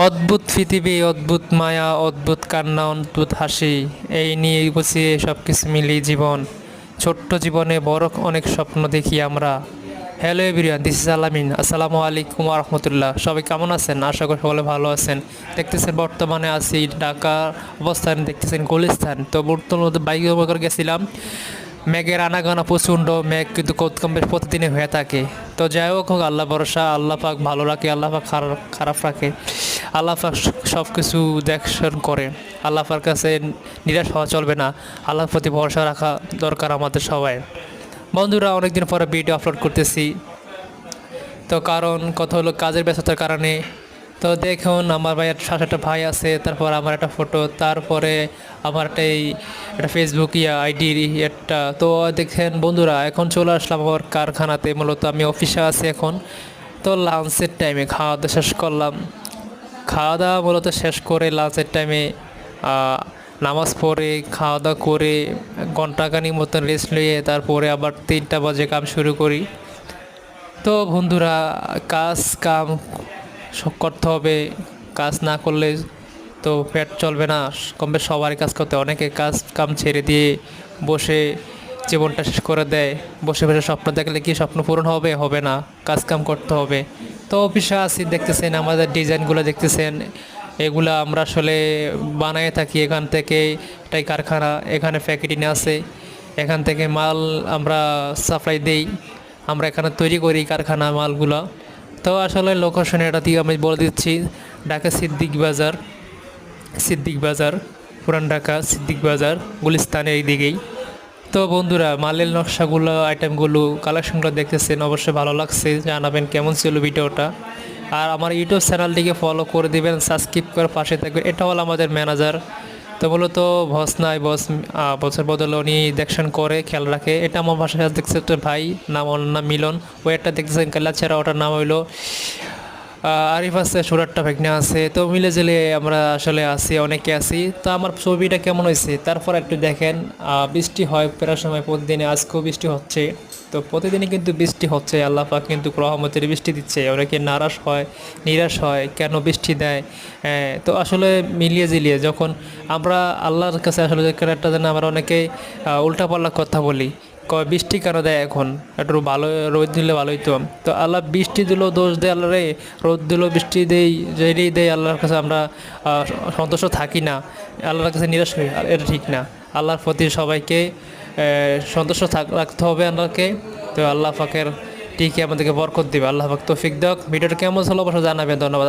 অদ্ভুত পৃথিবী, অদ্ভুত মায়া, অদ্ভুত কান্না, অদ্ভুত হাসি, এই নিয়ে গুছিয়ে সব কিছু মিলিয়ে জীবন। ছোট্ট জীবনে বড় অনেক স্বপ্ন দেখি আমরা। হ্যালো এভরিওয়ান, দিস ইজ আলামিন। আসসালামু আলাইকুম রহমতুল্লাহ। সবাই কেমন আছেন? আশা করি সকলে ভালো আছেন। দেখতেছেন বর্তমানে আছি ঢাকা অবস্থান, দেখতেছেন গুলিস্তান। তো বর্তমানে বাইক ব্যবহার গেছিলাম। মেঘের আনাগোনা প্রচণ্ড, মেঘ কিন্তু কম বেশ প্রতিদিনই হয়ে থাকে। তো যাই হোক, আল্লাহ ভরসা, আল্লাহ পাক ভালো রাখে, আল্লাহ পাক খারাপ রাখে, আল্লাহ পাক সব কিছু দেখশন করে। আল্লাহ পাক কাছে নিরাশ হওয়া চলবে না, আল্লাহর প্রতি ভরসা রাখা দরকার আমাদের সবাই। বন্ধুরা, অনেকদিন পরে ভিডিও আপলোড করতেছি, তো কারণ কথা হলো কাজের ব্যস্ততার কারণে। তো দেখুন, আমার ভাইয়ের একটা ভাই আছে, তারপর আমার একটা ফটো, তারপরে আমার একটা ফেসবুক আইডির একটা। তো দেখেন বন্ধুরা, এখন চলে আসলাম আমার কারখানাতে, মূলত আমি অফিসে আছি এখন। তো লাঞ্চের টাইমে খাওয়া দাওয়া শেষ করলাম। খাওয়া দাওয়া মূলত শেষ করে লাঞ্চের টাইমে নামাজ পড়ে খাওয়া দাওয়া করে ঘন্টাখানিক মতন রেস্ট নিয়ে তারপরে আবার 3টা বাজে কাম শুরু করি। তো বন্ধুরা, কাজ কাম করতে হবে, কাজ না করলে তো পেট চলবে না। কম বেশ সবারই কাজ করতে, অনেকে কাজ কাম ছেড়ে দিয়ে বসে জীবনটা শেষ করে দেয়। বসে বসে স্বপ্ন দেখলে কি স্বপ্ন পূরণ হবে? হবে না, কাজ কাম করতে হবে। তো অফিসে আসি, দেখতেছেন আমাদের ডিজাইনগুলো দেখতেছেন, এগুলো আমরা আসলে বানিয়ে থাকি এখান থেকে। এটাই কারখানা, এখানে প্যাকেটিং আছে, এখান থেকে মাল আমরা সাপ্লাই দেই, আমরা এখানে তৈরি করি কারখানা মালগুলো। তো আসলে লোকেশন এটা দিয়ে আমি বলে দিচ্ছি, ঢাকা সিদ্দিক বাজার, পুরান ঢাকা সিদ্দিক বাজার, গুলিস্তানের এই দিকেই। তো বন্ধুরা, মালের নকশাগুলো, আইটেমগুলো, কালেকশনগুলো দেখতেছেন, অবশ্যই ভালো লাগছে, জানাবেন কেমন ছিল ভিডিওটা। আর আমার ইউটিউব চ্যানেলটিকে ফলো করে দেবেন, সাবস্ক্রাইব করে পাশে থাকবেন। এটা হলো আমাদের ম্যানেজার। তো মূলত বস নাই, বছর বদলে উনি দেখশন করে, খেয়াল রাখে। এটা আমার বাসায় দেখছে একটা ভাই, ওর নাম মিলন। ওই একটা দেখতেছেন কালাচ্ছেরা, ওটার নাম হইলো আরিফ আছে, সুরাট্টা ভাগনা আছে। তো মিলে জেলে আমরা আসলে আছি, অনেকে আছি। তো আমার ছবিটা কেমন হয়েছে তারপর একটু দেখেন। বৃষ্টি হয় প্রায় সময় প্রতিদিনে, আজকেও বৃষ্টি হচ্ছে। তো প্রতিদিনই কিন্তু বৃষ্টি হচ্ছে, আল্লাহ পাক কিন্তু রহমতের বৃষ্টি দিচ্ছে। অনেকে নিরাশ হয় কেন বৃষ্টি দেয়। তো আসলে মিলিয়ে জিলিয়ে যখন আমরা আল্লাহর কাছে আসলে একটা যেন আমরা অনেকেই উল্টাপাল্লা কথা বলি, কয় বৃষ্টি কেন দেয় এখন, একটু ভালো রোদ দিলে ভালোই তো। তো আল্লাহ বৃষ্টি দিলেও দোষ দেয় আল্লাহ রে, রোদ দিলেও বৃষ্টি দেই, যেই দেয় আল্লাহর কাছে আমরা সন্তুষ্ট থাকি না, আল্লাহর কাছে নিরাশ হই, এটা ঠিক না। আল্লাহর প্রতি সবাইকে সন্তুষ্ট রাখতে হবে আল্লাহকে। তো আল্লাহ পাকের ঠিকই আমাদেরকে বরকত দিবে, আল্লাহ পাক তৌফিক দেখ। ভিডিওটা কেমন হলো অবশ্যই জানাবেন। ধন্যবাদ।